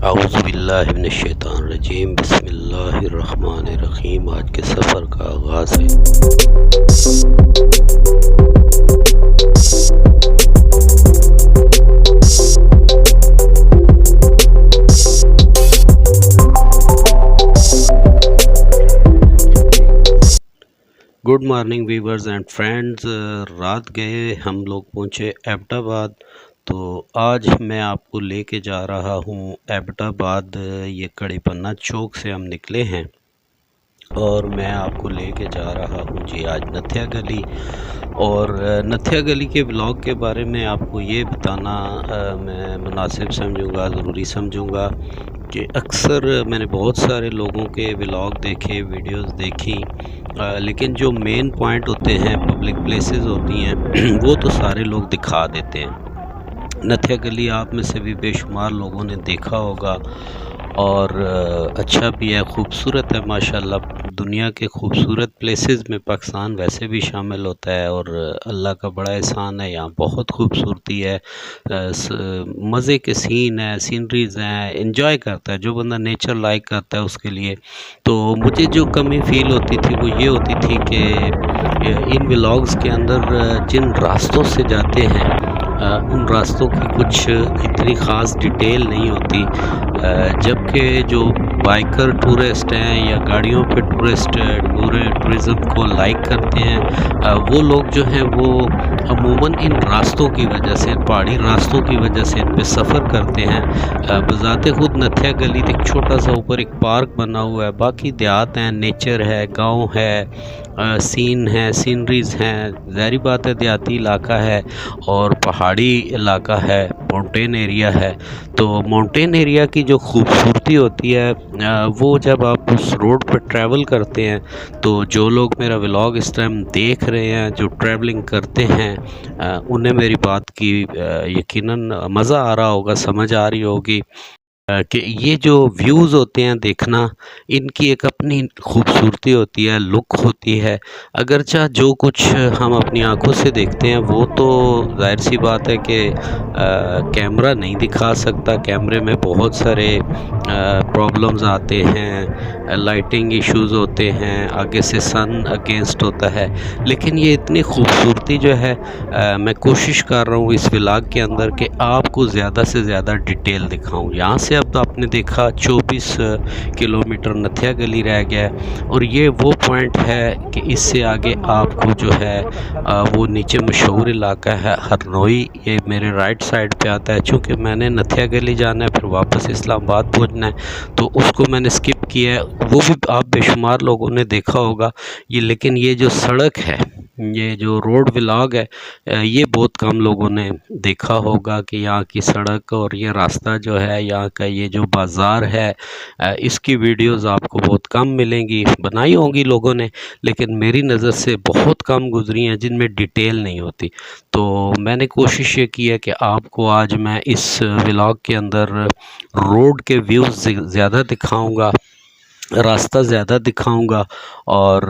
औज़ुबिल्लाहिमिनश्शैतानिर्रजीम बिस्मिल्लाहिर्रहमानिर्रहीम। आज के सफ़र का आगाज़ है। Good morning viewers and friends. रात गए हम लोग पहुँचे एबटाबाद। तो आज मैं आपको लेके जा रहा हूँ एबटाबाद। ये कड़ी पन्ना चौक से हम निकले हैं और मैं आपको लेके जा रहा हूँ जी आज नथिया गली। और नथिया गली के ब्लॉग के बारे में आपको ये बताना मैं मुनासिब समझूंगा, ज़रूरी समझूंगा कि अक्सर मैंने बहुत सारे लोगों के व्लॉग देखे, वीडियोस देखी, लेकिन जो मेन पॉइंट होते हैं, पब्लिक प्लेसेस होती हैं वो तो सारे लोग दिखा देते हैं। नथिया गली आप में से भी बेशुमार लोगों ने देखा होगा और अच्छा भी है, खूबसूरत है माशाल्लाह। दुनिया के खूबसूरत प्लेसेस में पाकिस्तान वैसे भी शामिल होता है और अल्लाह का बड़ा एहसान है, यहाँ बहुत खूबसूरती है, मज़े के सीन है, सीनरीज़ हैं, इंजॉय करता है जो बंदा नेचर लाइक करता है उसके लिए। तो मुझे जो कमी फ़ील होती थी वो ये होती थी कि इन व्लॉग्स के अंदर जिन रास्तों से जाते हैं उन रास्तों की कुछ इतनी ख़ास डिटेल नहीं होती, जबकि जो बाइकर टूरिस्ट हैं या गाड़ियों पे टूरिस्ट पूरे टूरिज़्म को लाइक करते हैं, वो लोग जो हैं वो अमूमन इन रास्तों की वजह से, पहाड़ी रास्तों की वजह से इन पे सफ़र करते हैं। बज़ाते खुद नथिया गली एक छोटा सा ऊपर एक पार्क बना हुआ है, बाकी देहात हैं, नेचर है, गांव है, सीन है, सीनरीज़ हैं। ज़ाहिर बात है देहाती इलाका है और पहाड़ी इलाका है, माउंटेन एरिया है। तो माउंटेन एरिया की जो खूबसूरती होती है वो जब आप उस रोड पर ट्रैवल करते हैं, तो जो लोग मेरा व्लॉग इस टाइम देख रहे हैं, जो ट्रैवलिंग करते हैं, उन्हें मेरी बात की यकीनन मज़ा आ रहा होगा, समझ आ रही होगी कि ये जो व्यूज़ होते हैं देखना, इनकी एक अपनी खूबसूरती होती है, लुक होती है। अगरचा जो कुछ हम अपनी आँखों से देखते हैं वो तो ज़ाहिर सी बात है कि कैमरा नहीं दिखा सकता। कैमरे में बहुत सारे प्रॉब्लम्स आते हैं, लाइटिंग इश्यूज़ होते हैं, आगे से सन अगेंस्ट होता है। लेकिन ये इतनी खूबसूरती जो है, मैं कोशिश कर रहा हूँ इस व्लॉग के अंदर कि आपको ज़्यादा से ज़्यादा डिटेल दिखाऊँ। यहाँ से अब तो आपने देखा 24 किलोमीटर नथिया गली रह गया है और ये वो पॉइंट है कि इससे आगे आपको जो है वो नीचे मशहूर इलाका है हरनोई, ये मेरे राइट साइड पे आता है। चूँकि मैंने नथिया गली जाना है फिर वापस इस्लामाबाद पहुँचना है तो उसको मैंने स्किप किया है, वो भी आप बेशुमार लोगों ने देखा होगा ये। लेकिन ये जो सड़क है, ये जो रोड व्लॉग है, ये बहुत कम लोगों ने देखा होगा कि यहाँ की सड़क और ये रास्ता जो है, यहाँ का ये जो बाज़ार है, इसकी वीडियोस आपको बहुत कम मिलेंगी। बनाई होंगी लोगों ने लेकिन मेरी नज़र से बहुत कम गुजरी हैं जिनमें डिटेल नहीं होती। तो मैंने कोशिश ये की है कि आपको आज मैं इस व्लॉग के अंदर रोड के व्यूज़ ज़्यादा दिखाऊँगा, रास्ता ज़्यादा दिखाऊंगा और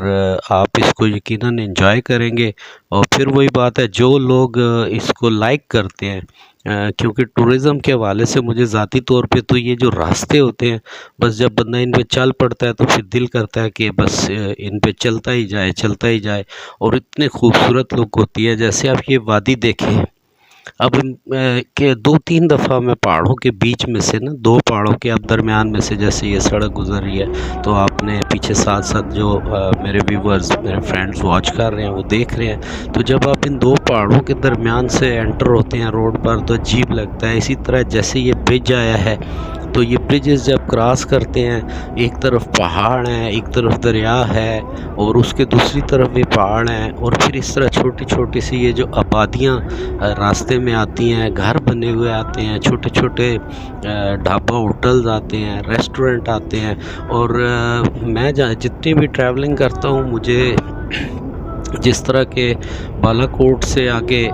आप इसको यकीनन एंजॉय करेंगे। और फिर वही बात है, जो लोग इसको लाइक करते हैं, क्योंकि टूरिज़्म के हवाले से मुझे ज़ाती तौर पे तो ये जो रास्ते होते हैं, बस जब बंदा इन पे चल पड़ता है तो फिर दिल करता है कि बस इन पे चलता ही जाए, चलता ही जाए। और इतने खूबसूरत लुक होती है। जैसे आप ये वादी देखें, अब के 2-3 दफ़ा मैं पहाड़ों के बीच में से ना, 2 पहाड़ों के अब दरमियान में से जैसे ये सड़क गुज़र रही है, तो आपने पीछे साथ साथ जो मेरे व्यूवर्स, मेरे फ्रेंड्स वॉच कर रहे हैं, वो देख रहे हैं। तो जब आप इन 2 पहाड़ों के दरमियान से एंटर होते हैं रोड पर तो अजीब लगता है। इसी तरह जैसे ये ब्रिज आया है, तो ये ब्रिजेस जब क्रॉस करते हैं, एक तरफ पहाड़ हैं, एक तरफ दरिया है और उसके दूसरी तरफ भी पहाड़ हैं, और फिर इस तरह छोटी छोटी सी ये जो आबादियाँ रास्ते में आती हैं, घर बने हुए आते हैं, छोटे छोटे ढाबा होटल्स आते हैं, रेस्टोरेंट आते हैं। और मैं जितनी भी ट्रैवलिंग करता हूँ, मुझे जिस तरह के बालाकोट से आगे,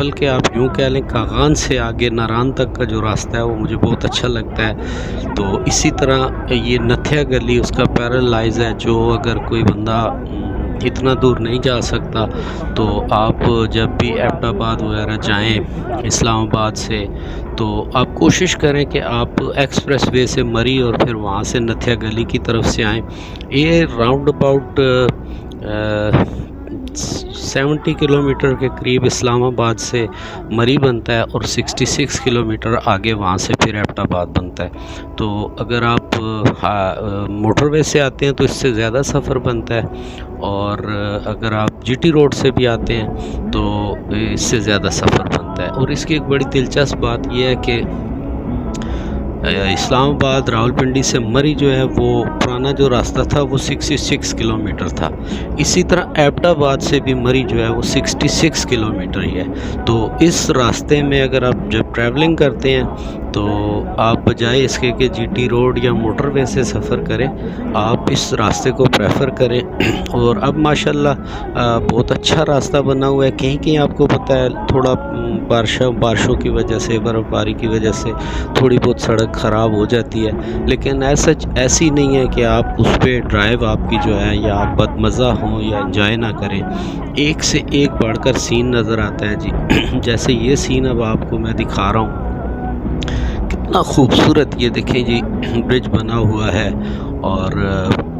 बल्कि आप यूँ कह लें कागान से आगे नारान तक का जो रास्ता है वो मुझे बहुत अच्छा लगता है। तो इसी तरह ये नथिया गली उसका पैरेललाइज है, जो अगर कोई बंदा इतना दूर नहीं जा सकता। तो आप जब भी एबटाबाद वगैरह जाएं इस्लामाबाद से, तो आप कोशिश करें कि आप एक्सप्रेस वे से मरी और फिर वहाँ से नथिया गली की तरफ से आएँ। ये राउंड अबाउट 70 किलोमीटर के करीब इस्लामाबाद से मरी बनता है और 66 किलोमीटर आगे वहाँ से फिर एबटाबाद बनता है। तो अगर आप मोटरवे से आते हैं तो इससे ज़्यादा सफ़र बनता है, और अगर आप जीटी रोड से भी आते हैं तो इससे ज़्यादा सफ़र बनता है। और इसकी एक बड़ी दिलचस्प बात यह है कि इस्लामाबाद रावलपिंडी से मरी जो है वो पुराना जो रास्ता था वो 66 किलोमीटर था। इसी तरह एबटाबाद से भी मरी जो है वो 66 किलोमीटर ही है। तो इस रास्ते में अगर आप जब ट्रैवलिंग करते हैं तो आप बजाय इसके कि जीटी रोड या मोटरवे से सफ़र करें, आप इस रास्ते को प्रेफर करें। और अब माशाल्लाह बहुत अच्छा रास्ता बना हुआ है। कहीं कहीं आपको पता है थोड़ा बारिशों की वजह से, बर्फ़बारी की वजह से थोड़ी बहुत सड़क ख़राब हो जाती है, लेकिन ऐसी नहीं है कि आप उस पर ड्राइव आपकी जो है या आप बदमज़ा हों या एंजॉय ना करें। एक से एक बढ़कर सीन नज़र आता है जी। जैसे ये सीन अब आपको मैं दिखा रहा हूँ, कितना खूबसूरत ये देखें जी ब्रिज बना हुआ है। और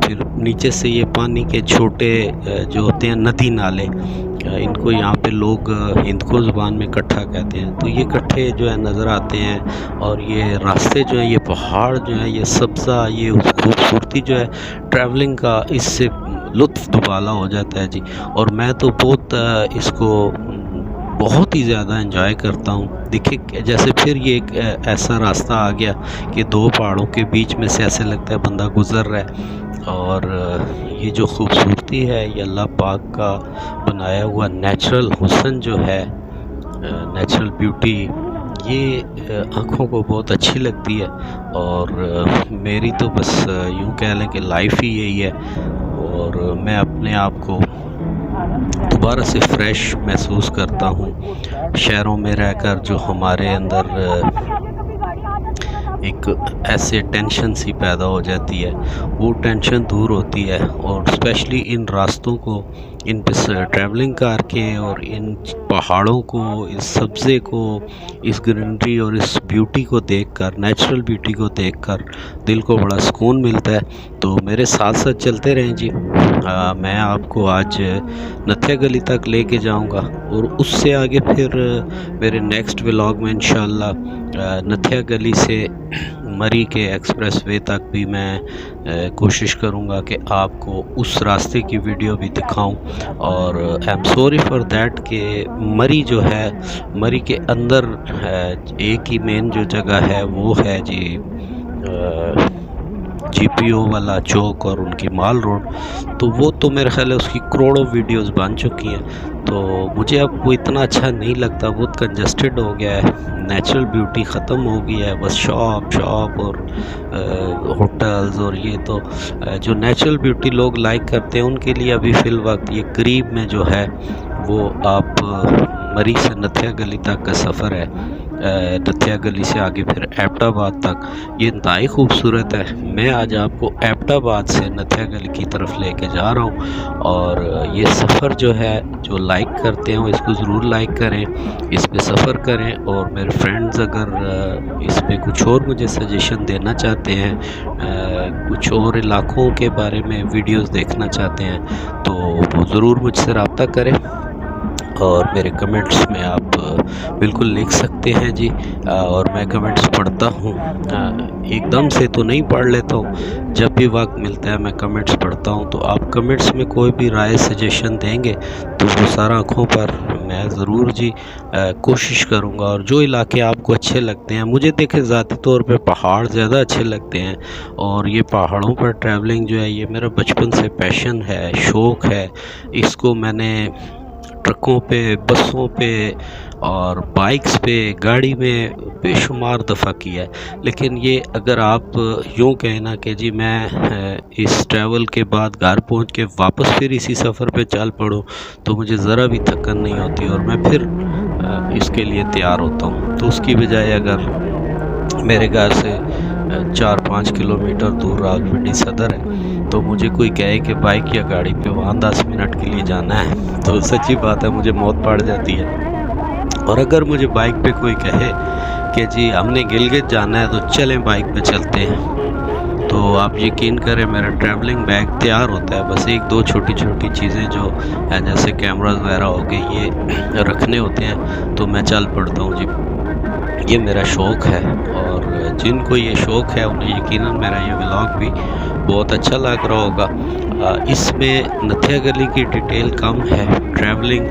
फिर नीचे से ये पानी के छोटे जो होते हैं नदी नाले, इनको यहाँ पे लोग हिंदको ज़ुबान में कट्ठा कहते हैं। तो ये कट्ठे जो है नज़र आते हैं, और ये रास्ते जो हैं, ये पहाड़ जो है, ये सब्ज़ा, ये खूबसूरती जो है ट्रैवलिंग का, इससे लुत्फ़ दुबाला हो जाता है जी। और मैं तो इसको बहुत ही ज़्यादा एंजॉय करता हूँ। देखिए जैसे फिर ये एक ऐसा रास्ता आ गया कि दो पहाड़ों के बीच में से ऐसे लगता है बंदा गुज़र रहा है। और ये जो खूबसूरती है ये अल्लाह पाक का बनाया हुआ नेचुरल हुस्न जो है, नेचुरल ब्यूटी, ये आँखों को बहुत अच्छी लगती है। और मेरी तो बस यूँ कह लें कि लाइफ ही यही है। और मैं अपने आप को दोबारा से फ्रेश महसूस करता हूँ। शहरों में रहकर जो हमारे अंदर एक ऐसे टेंशन सी पैदा हो जाती है, वो टेंशन दूर होती है। और स्पेशली इन रास्तों को, इन ट्रैवलिंग कार के, और इन पहाड़ों को, इस सब्ज़े को, इस ग्रीनरी और इस ब्यूटी को देखकर, नेचुरल ब्यूटी को देखकर दिल को बड़ा सुकून मिलता है। तो मेरे साथ साथ चलते रहें जी। मैं आपको आज नथिया गली तक लेके जाऊंगा, और उससे आगे फिर मेरे नेक्स्ट व्लॉग में इंशाल्लाह नथिया गली से मरी के एक्सप्रेस वे तक भी मैं कोशिश करूंगा कि आपको उस रास्ते की वीडियो भी दिखाऊं। और I am sorry for that कि मरी जो है, मरी के अंदर एक ही मेन जो जगह है वो है जी जीपीओ वाला चौक और उनकी माल रोड। तो वो तो मेरे ख्याल है उसकी करोड़ों वीडियोस बन चुकी हैं। तो मुझे अब वो इतना अच्छा नहीं लगता, बहुत कंजस्टेड हो गया है, नेचुरल ब्यूटी ख़त्म हो गई है। बस शॉप और होटल्स, और ये तो जो नेचुरल ब्यूटी लोग लाइक करते हैं उनके लिए अभी फ़िल वक्त ये करीब में जो है वो आप मरी से नथिया गली तक का सफ़र है। नथिया गली से आगे फिर एबटाबाद तक, ये इंतहाई खूबसूरत है। मैं आज आपको एबटाबाद से नथिया गली की तरफ लेके जा रहा हूँ। और ये सफ़र जो है, जो लाइक करते हैं इसको ज़रूर लाइक करें, इस पे सफ़र करें। और मेरे फ्रेंड्स अगर इस पे कुछ और मुझे सजेशन देना चाहते हैं, कुछ और इलाकों के बारे में वीडियोस देखना चाहते हैं, तो वो ज़रूर मुझसे रब्ता करें। और मेरे कमेंट्स में आप बिल्कुल लिख सकते हैं जी। और मैं कमेंट्स पढ़ता हूँ, एकदम से तो नहीं पढ़ लेता हूँ, जब भी वक्त मिलता है मैं कमेंट्स पढ़ता हूँ। तो आप कमेंट्स में कोई भी राय सजेशन देंगे तो वो सारा आँखों पर मैं ज़रूर जी कोशिश करूँगा। और जो इलाके आपको अच्छे लगते हैं, मुझे देखें ज़ाती तौर पे पहाड़ ज़्यादा अच्छे लगते हैं। और ये पहाड़ों पर ट्रैवलिंग जो है ये मेरा बचपन से पैशन है, शौक़ है। इसको मैंने ट्रकों पे, बसों पे और बाइक्स पे, गाड़ी में बेशुमार दफ़ा किया है। लेकिन ये अगर आप यूँ कहें ना कि जी मैं इस ट्रैवल के बाद घर पहुंच के वापस फिर इसी सफ़र पे चल पड़ूँ, तो मुझे ज़रा भी थकन नहीं होती और मैं फिर इसके लिए तैयार होता हूँ। तो उसकी बजाय अगर मेरे घर से 4-5 किलोमीटर दूर रावलपिंडी सदर है। तो मुझे कोई कहे कि बाइक या गाड़ी पे वहाँ 10 मिनट के लिए जाना है तो सच्ची बात है मुझे मौत पड़ जाती है। और अगर मुझे बाइक पे कोई कहे कि जी हमने गिलगित जाना है तो चलें बाइक पे चलते हैं, तो आप यकीन करें मेरा ट्रैवलिंग बैग तैयार होता है। बस एक दो छोटी छोटी चीज़ें जो जैसे कैमरास वगैरह हो गए ये रखने होते हैं तो मैं चल पड़ता हूँ जी। ये मेरा शौक़ है और जिनको ये शौक़ है उन्हें यकीनन मेरा ये व्लॉग भी बहुत अच्छा लग रहा होगा। इसमें नथिया गली की डिटेल कम है, ट्रैवलिंग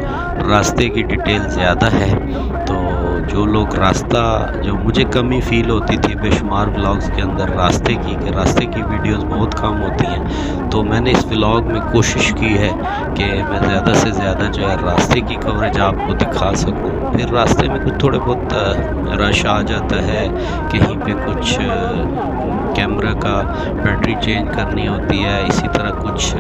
रास्ते की डिटेल ज़्यादा है। तो जो लोग रास्ता जो मुझे कमी फ़ील होती थी बेशुमार व्लॉग्स के अंदर रास्ते की वीडियोस बहुत कम होती हैं, तो मैंने इस व्लॉग में कोशिश की है कि मैं ज़्यादा से ज़्यादा जो है रास्ते की कवरेज आपको दिखा सकूं। फिर रास्ते में कुछ थोड़े बहुत रश आ जाता है, कहीं पे कुछ कैमरा का बैटरी चेंज करनी होती है, इसी तरह कुछ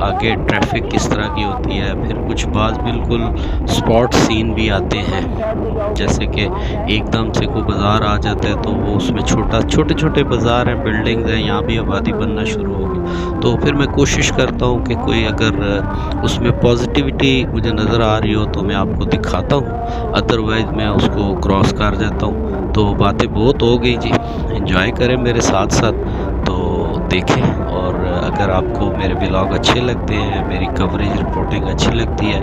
आगे ट्रैफिक किस तरह की होती है, फिर कुछ बाज़ बिल्कुल स्पॉट सीन भी आते हैं, जैसे कि एकदम से कोई बाज़ार आ जाता है तो वो उसमें छोटे छोटे बाज़ार हैं, बिल्डिंग्स हैं, यहाँ भी आबादी बनना शुरू होगी। तो फिर मैं कोशिश करता हूँ कि कोई अगर उसमें पॉजिटिविटी मुझे नज़र आ रही हो तो मैं आपको दिखाता हूँ, अदरवाइज़ मैं उसको क्रॉस कर जाता हूँ। तो बातें बहुत हो गई जी, एंजॉय करें मेरे साथ साथ, तो देखें। और अगर आपको मेरे व्लॉग अच्छे लगते हैं, मेरी कवरेज रिपोर्टिंग अच्छी लगती है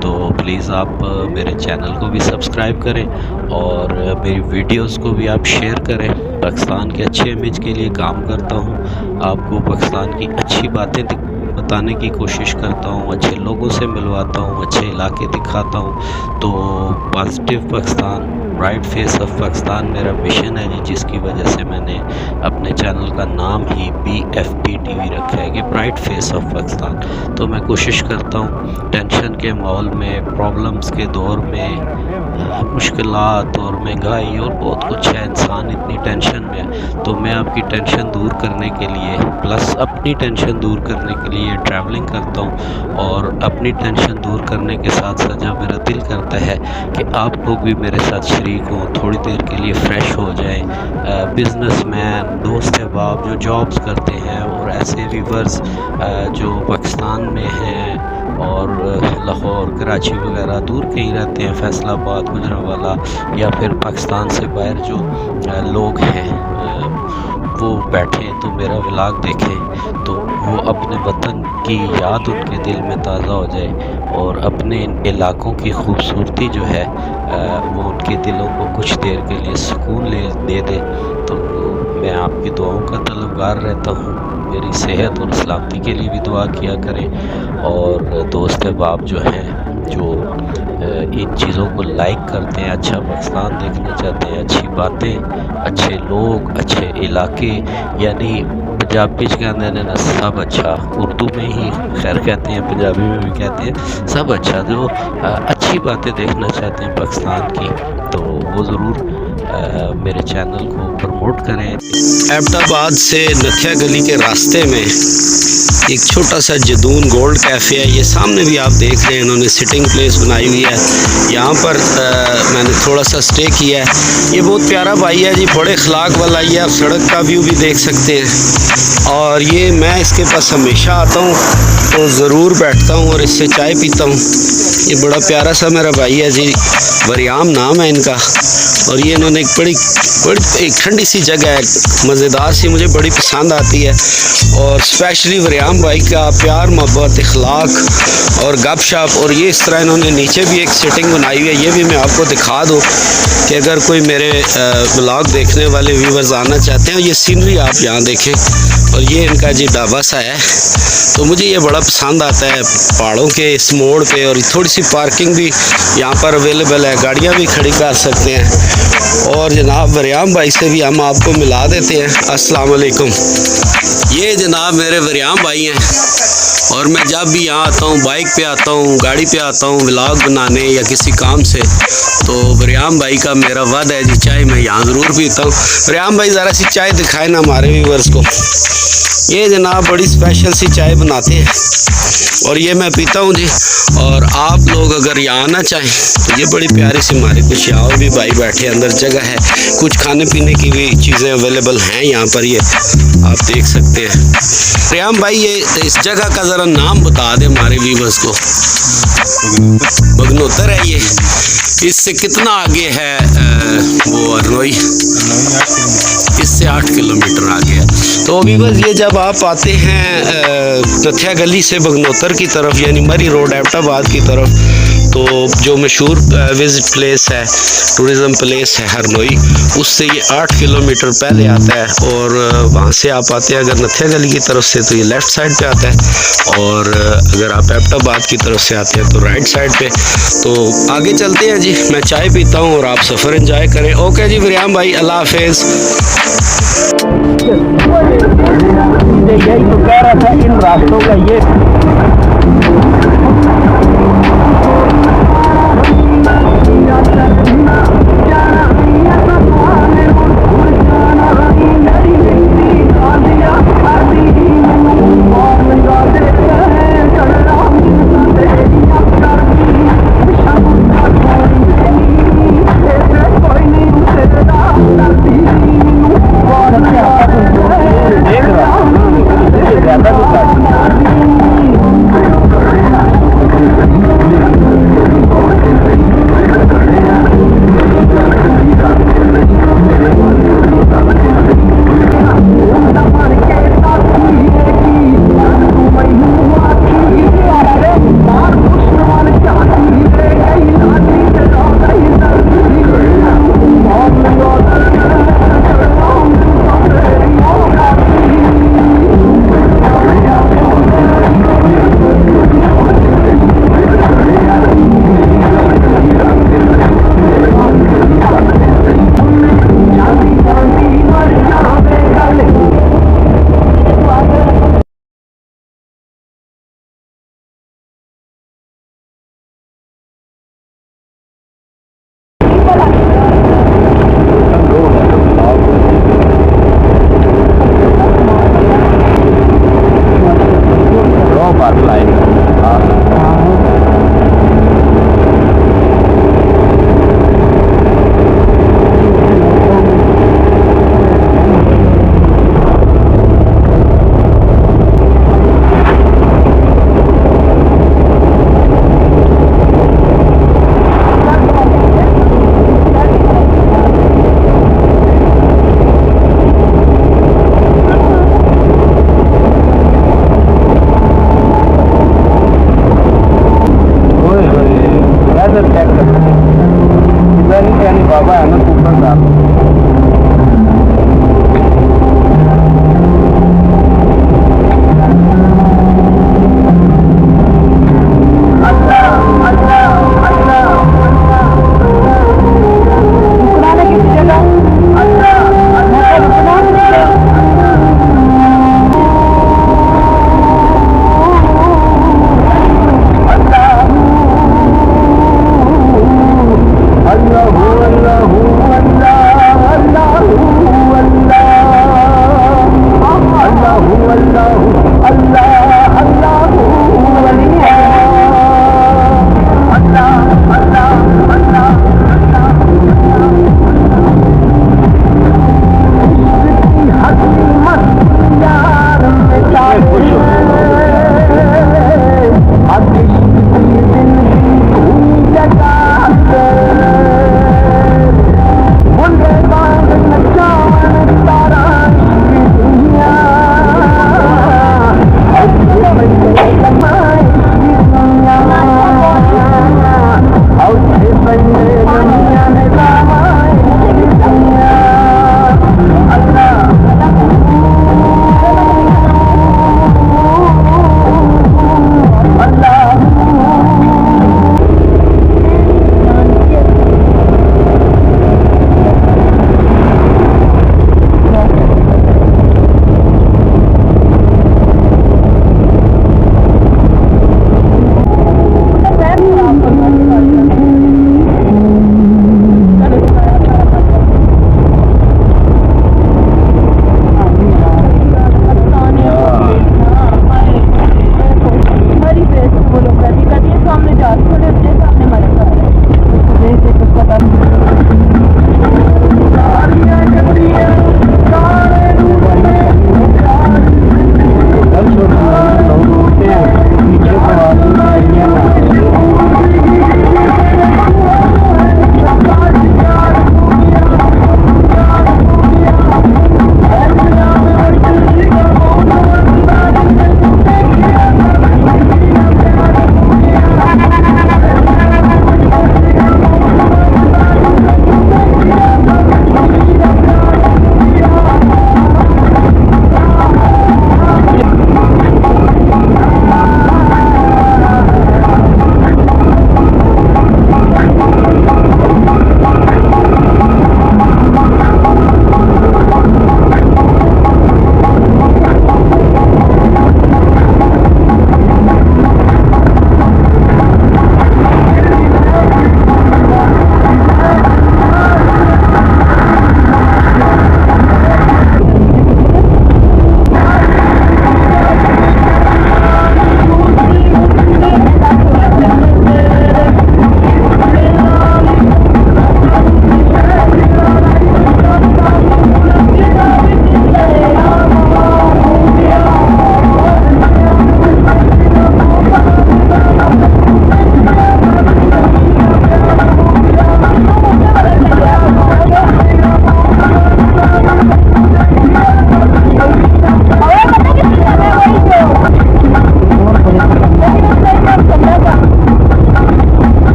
तो प्लीज़ आप मेरे चैनल को भी सब्सक्राइब करें और मेरी वीडियोस को भी आप शेयर करें। पाकिस्तान के अच्छे इमेज के लिए काम करता हूँ, आपको पाकिस्तान की अच्छी बातें बताने की कोशिश करता हूँ, अच्छे लोगों से मिलवाता हूँ, अच्छे इलाके दिखाता हूँ। तो positive Pakistan, bright face of Pakistan मेरा मिशन है जी, जिसकी वजह से मैंने अपने चैनल का नाम ही BFP TV रखा है कि ब्राइट फेस ऑफ पाकिस्तान। तो मैं कोशिश करता हूँ टेंशन के माहौल में, प्रॉब्लम्स के दौर में, मुश्किलात और महंगाई और बहुत कुछ है, इंसान इतनी टेंशन में है, तो मैं आपकी टेंशन दूर करने के लिए प्लस अपनी टेंशन दूर करने के लिए ट्रैवलिंग करता हूँ। और अपनी टेंशन दूर करने के साथ साथ जब मेरा दिल करता है कि आप लोग भी मेरे साथ शरीक हों, थोड़ी देर के लिए फ़्रेश हो जाएं, बिज़नेसमैन दोस्त अहबाब जो जॉब्स करते हैं और ऐसे व्यूअर्स जो पाकिस्तान में हैं और लाहौर, कराची वगैरह दूर कहीं रहते हैं, फैसलाबाद, गुजरांवाला या फिर पाकिस्तान से बाहर जो लोग हैं वो बैठें तो मेरा व्लॉग देखें, तो वो अपने वतन की याद उनके दिल में ताज़ा हो जाए और अपने इलाकों की खूबसूरती जो है वो उनके दिलों को कुछ देर के लिए सुकून दे दे। तो मैं आपकी दुआओं का तलबगार रहता हूँ, मेरी सेहत और सलामती के लिए भी दुआ किया करें। और दोस्त अहबाब जो हैं जो इन चीज़ों को लाइक करते हैं, अच्छा पाकिस्तान देखना चाहते हैं, अच्छी बातें, अच्छे लोग, अच्छे इलाके, यानी पंजाबी च कहते हैं ना सब अच्छा, उर्दू में ही खैर कहते हैं, पंजाबी में भी कहते हैं सब अच्छा, जो अच्छी बातें देखना चाहते हैं पाकिस्तान की तो वो ज़रूर मेरे चैनल को प्रमोट करें। एबटाबाद से नथिया गली के रास्ते में एक छोटा सा जदून गोल्ड कैफ़े है, ये सामने भी आप देख रहे हैं, इन्होंने सिटिंग प्लेस बनाई हुई है, यहाँ पर मैंने थोड़ा सा स्टे किया है। ये बहुत प्यारा भाई है जी, बड़े अखलाक वाला, ये आप सड़क का व्यू भी देख सकते हैं। और ये मैं इसके पास हमेशा आता हूँ तो ज़रूर बैठता हूँ और इससे चाय पीता हूँ। ये बड़ा प्यारा सा मेरा भाई है जी, वरियाम नाम है इनका, और ये इन्होंने एक बड़ी एक ठंडी सी जगह है, मज़ेदार सी, मुझे बड़ी पसंद आती है। और स्पेशली वरियाम भाई का प्यार, मोहब्बत, इखलाक और गपशप। और ये इस तरह इन्होंने नीचे भी एक सेटिंग बनाई हुई है, ये भी मैं आपको दिखा दूँ कि अगर कोई मेरे व्लॉग देखने वाले व्यूवर्स आना चाहते हैं, ये सीनरी आप यहाँ देखें। और ये इनका जी ढाबा सा है, तो मुझे ये बड़ा पसंद आता है पहाड़ों के इस मोड़ पे। और थोड़ी सी पार्किंग भी यहाँ पर अवेलेबल है, गाड़ियाँ भी खड़ी कर सकते हैं। और जनाब वरियाम भाई से भी हम आपको मिला देते हैं। अस्सलाम वालेकुम। ये जनाब मेरे वरियाम भाई हैं, और मैं जब भी यहाँ आता हूँ, बाइक पे आता हूँ, गाड़ी पे आता हूँ व्लॉग बनाने या किसी काम से, तो वरियाम भाई का मेरा वादा है जी, चाय मैं यहाँ ज़रूर पीता हूँ। वरियाम भाई ज़रा सी चाय दिखाए ना हमारे व्यूअर्स को। ये जनाब बड़ी स्पेशल सी चाय बनाते हैं और ये मैं पीता हूँ जी। और आप लोग अगर यहाँ आना चाहें तो ये बड़ी प्यारी सी हमारे कुछ यहाँ और भी भाई बैठे अंदर, जगह जगह है। कुछ खाने पीने की भी चीज़ें अवेलेबल हैं यहाँ पर, ये आप देख सकते हैं। रियाम भाई ये इस जगह का ज़रा नाम बता दें हमारे व्यूवर्स को। बगनोतर है ये। इससे कितना आगे है वो हरनोई? इससे 8 किलोमीटर आगे है। तो व्यूवर्स ये जब आप आते हैं नथिया गली से बगनोतर की तरफ यानी मरी रोड एबटाबाद की तरफ, तो जो मशहूर विजिट प्लेस है, टूरिज़म प्लेस है हरनोई, उससे ये 8 किलोमीटर पहले आता है। और वहाँ से आप आते हैं अगर नथिया गली की तरफ से तो ये लेफ़्ट साइड पे आता है, और अगर आप एबटाबाद की तरफ से आते हैं तो राइट साइड पे। तो आगे चलते हैं जी, मैं चाय पीता हूँ और आप सफ़र एंजॉय करें। ओके जी रियाम भाई, अल्लाह हाफिज़। यही तो कह रहा था, इन रास्तों का ये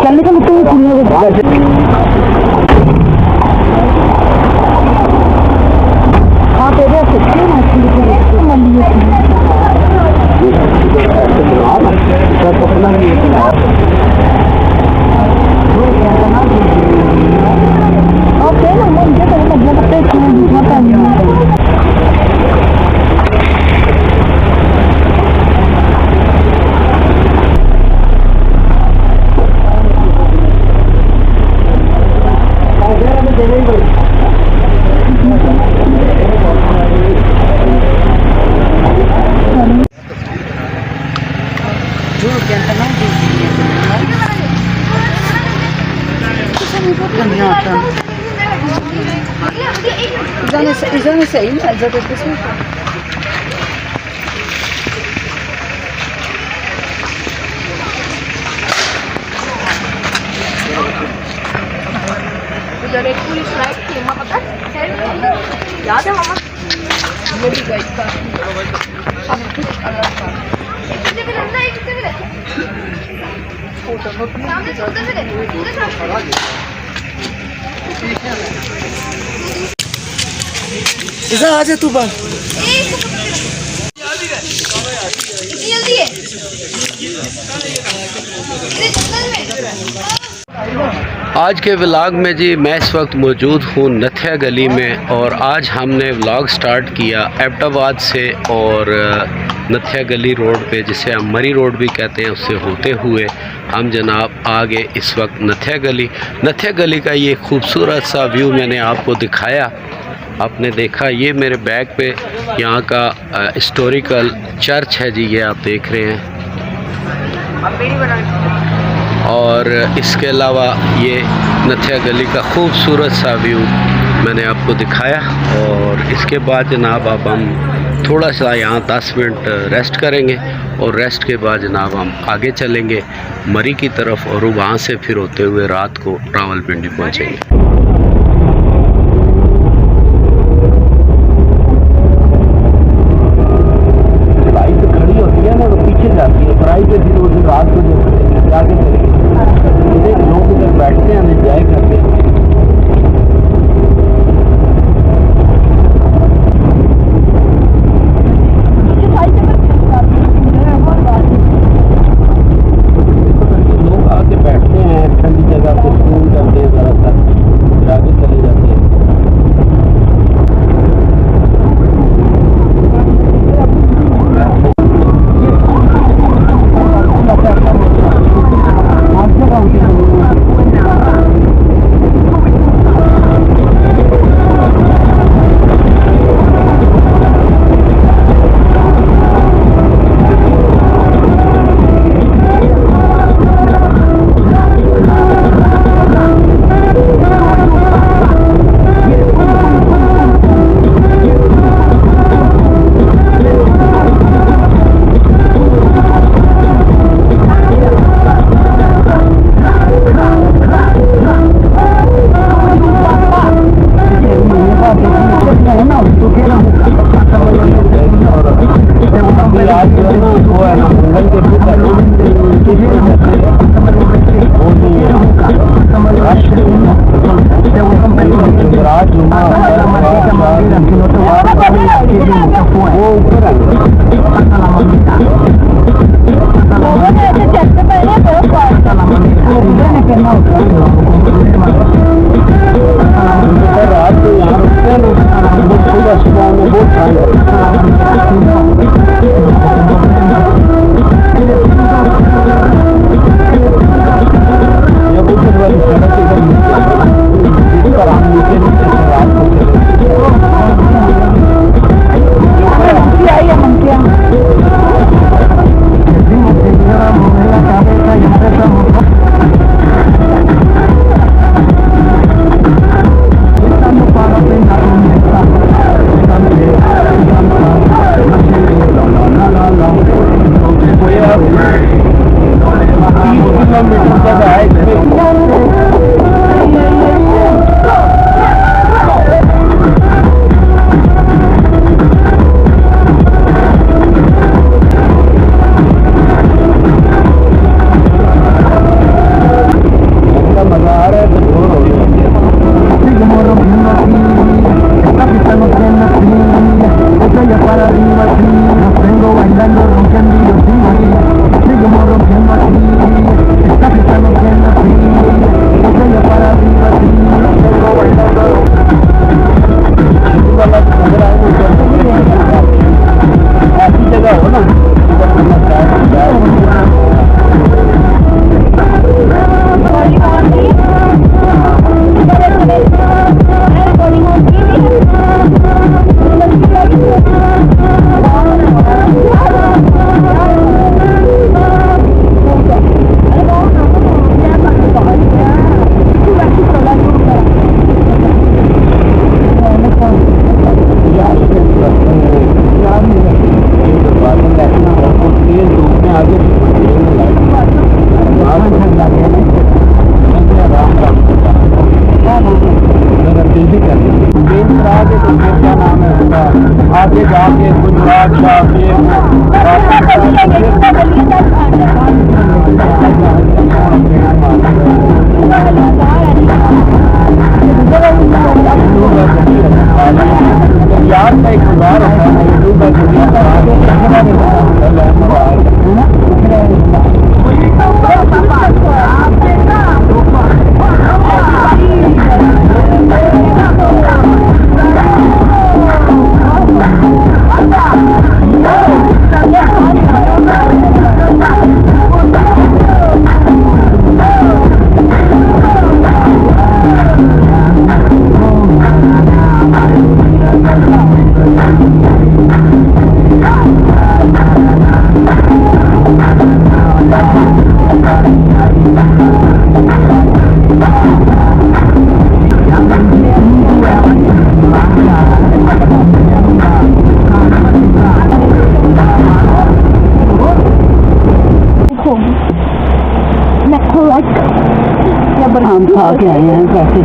चलने का Izan sei, mas eu tô pensando. उधर एक पुलिस लाइट थी, माँ पता है? याद है मामा? वो भी गई था। अब कुछ अलग था। कितने भी लंबा है, कितने भी लंबा? फोटो नोट में सामने छोटे से ले, सामने। इधर आ जा तू बाहर। जल्दी है। आज के व्लॉग में जी मैं इस वक्त मौजूद हूँ नथिया गली में और आज हमने व्लॉग स्टार्ट किया एबटाबाद से और नथिया गली रोड पे जिसे हम मरी रोड भी कहते हैं उससे होते हुए हम जनाब आ गए इस वक्त नथिया गली का ये खूबसूरत सा व्यू मैंने आपको दिखाया। आपने देखा ये मेरे बैग पे यहाँ का हिस्टोरिकल चर्च है जी, ये आप देख रहे हैं। और इसके अलावा ये नथिया गली का खूबसूरत सा व्यू मैंने आपको दिखाया। और इसके बाद जनाब अब हम थोड़ा सा यहाँ 10 मिनट रेस्ट करेंगे और रेस्ट के बाद जनाब हम आगे चलेंगे मरी की तरफ और वहाँ से फिर होते हुए रात को रावलपिंडी पहुँचेंगे। रात को जो आगे चलेंगे लोग इधर बैठते हैं एंजॉय करते हैं। लोग आके बैठते हैं ठंडी जगह पे, स्कूल करते हैं, ज़रा सा फिर आगे चले जाते हैं। आगे जाके गुजरात जाके याद का एक गुजार होता हम खा के आए हैं कैसे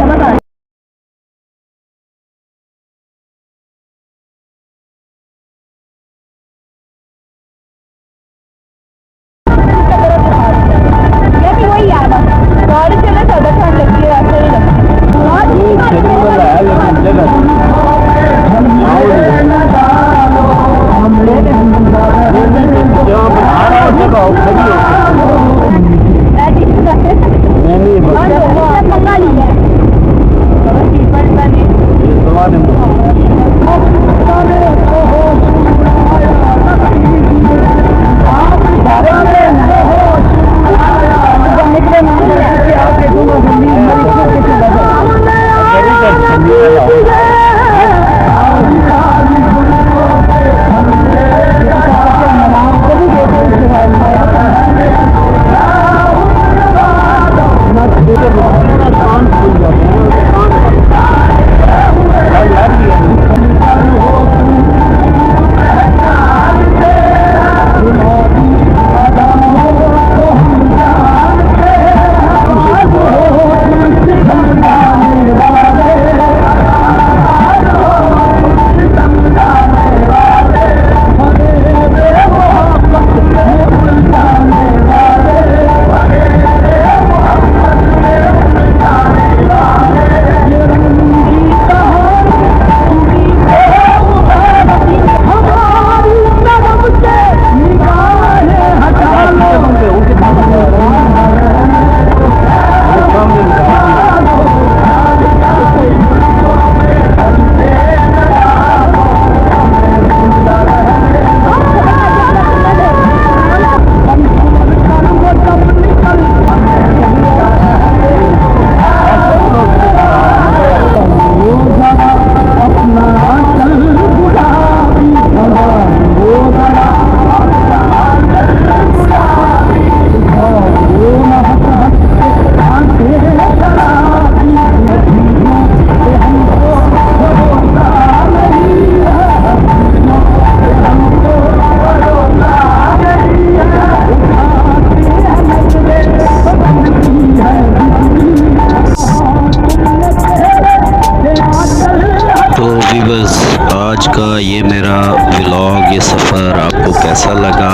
आज का ये मेरा व्लॉग, ये सफ़र आपको कैसा लगा।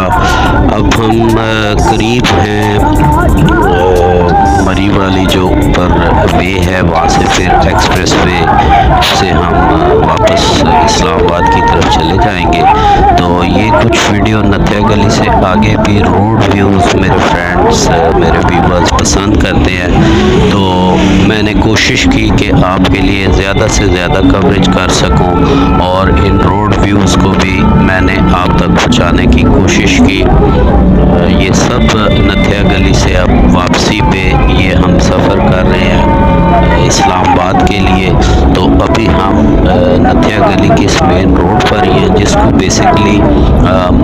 अब हम करीब हैं मरी वाली जो ऊपर वे है, वहाँ से फिर एक्सप्रेस वे से हम वापस इस्लामाबाद की तरफ चले जाएंगे। तो ये कुछ वीडियो नत्या गली से आगे भी रोड व्यूज़ मेरे फ्रेंड्स, मेरे व्यूअर्स पसंद करते हैं, तो मैंने कोशिश की कि आपके लिए ज़्यादा से ज़्यादा कवरेज कर सकूं और इन रोड व्यूज़ को भी मैंने आप तक पहुंचाने की कोशिश की। ये सब नत्या गली से अब वापसी पे ये हम सफ़र कर रहे हैं इस्लामाबाद के लिए। तो अभी हम नत्या गली की इस मेन रोड पर ही हैं, जिसको बेसिकली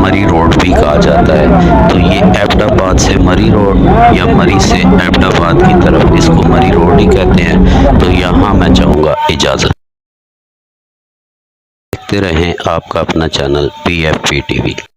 मरी रोड भी कहा जाता है। तो ये एबटाबाद से मरी रोड या मरी से एबटाबाद की तरफ इसको मरी रोड ही कहते हैं। तो यहाँ मैं चाहूँगा इजाज़त। देखते रहें आपका अपना चैनल PFP TV।